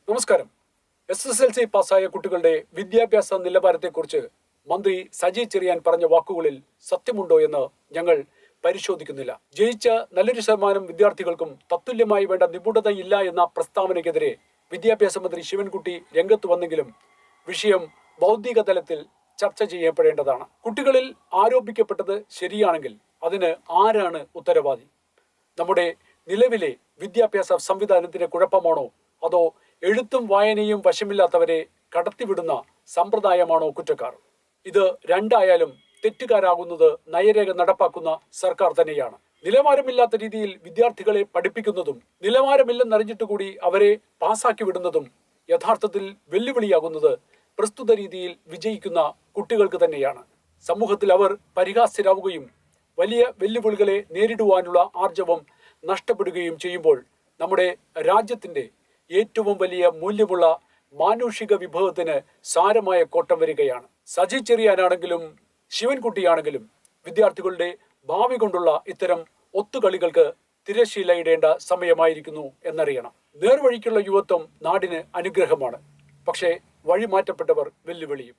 നമസ്കാരം. SSLC പാസ്സായ കുട്ടികളുടെ വിദ്യാഭ്യാസ നിലവാരത്തെക്കുറിച്ച് മന്ത്രി സജി ചെറിയാൻ പറഞ്ഞ വാക്കുകളിൽ സത്യമുണ്ടോ എന്ന് ഞങ്ങൾ പരിശോധിക്കുന്നില്ല. ജയിച്ച നല്ലൊരു ശതമാനം വിദ്യാർത്ഥികൾക്കും തത്തുല്യമായി വേണ്ട നിപുണതയില്ല എന്ന പ്രസ്താവനയ്ക്കെതിരെ വിദ്യാഭ്യാസ മന്ത്രി ശിവൻകുട്ടി രംഗത്ത് വന്നെങ്കിലും വിഷയം ബൗദ്ധിക തലത്തിൽ ചർച്ച ചെയ്യപ്പെടേണ്ടതാണ്. കുട്ടികളിൽ ആരോപിക്കപ്പെട്ടത് ശരിയാണെങ്കിൽ അതിന് ആരാണ് ഉത്തരവാദി? നമ്മുടെ നിലവിലെ വിദ്യാഭ്യാസ സംവിധാനത്തിന്റെ കുഴപ്പമാണോ, അതോ എഴുത്തും വായനയും വശമില്ലാത്തവരെ കടത്തിവിടുന്ന സമ്പ്രദായമാണോ കുറ്റക്കാർ? ഇത് രണ്ടായാലും തെറ്റുകാരാകുന്നത് നയരേഖ നടപ്പാക്കുന്ന സർക്കാർ തന്നെയാണ്. നിലവാരമില്ലാത്ത രീതിയിൽ വിദ്യാർത്ഥികളെ പഠിപ്പിക്കുന്നതും നിലവാരമില്ലെന്നറിഞ്ഞിട്ട് കൂടി അവരെ പാസാക്കി വിടുന്നതും യഥാർത്ഥത്തിൽ വെല്ലുവിളിയാകുന്നത് പ്രസ്തുത രീതിയിൽ വിജയിക്കുന്ന കുട്ടികൾക്ക് തന്നെയാണ്. സമൂഹത്തിൽ അവർ പരിഹാസ്യരാവുകയും വലിയ വെല്ലുവിളികളെ നേരിടുവാനുള്ള ആർജവം നഷ്ടപ്പെടുകയും ചെയ്യുമ്പോൾ നമ്മുടെ രാജ്യത്തിന്റെ ഏറ്റവും വലിയ മൂല്യമുള്ള മാനുഷിക വിഭവത്തിന് സാരമായ കോട്ടം വരികയാണ്. സജി ചെറിയാനാണെങ്കിലും ശിവൻകുട്ടിയാണെങ്കിലും വിദ്യാർത്ഥികളുടെ ഭാവി കൊണ്ടുള്ള ഇത്തരം ഒത്തുകളികൾക്ക് തിരശ്ശീലയിടേണ്ട സമയമായിരിക്കുന്നു എന്നറിയണം. നേർവഴിക്കുള്ള യുവത്വം നാടിന് അനുഗ്രഹമാണ്. പക്ഷേ വഴിമാറ്റപ്പെട്ടവർ വെല്ലുവിളിയും.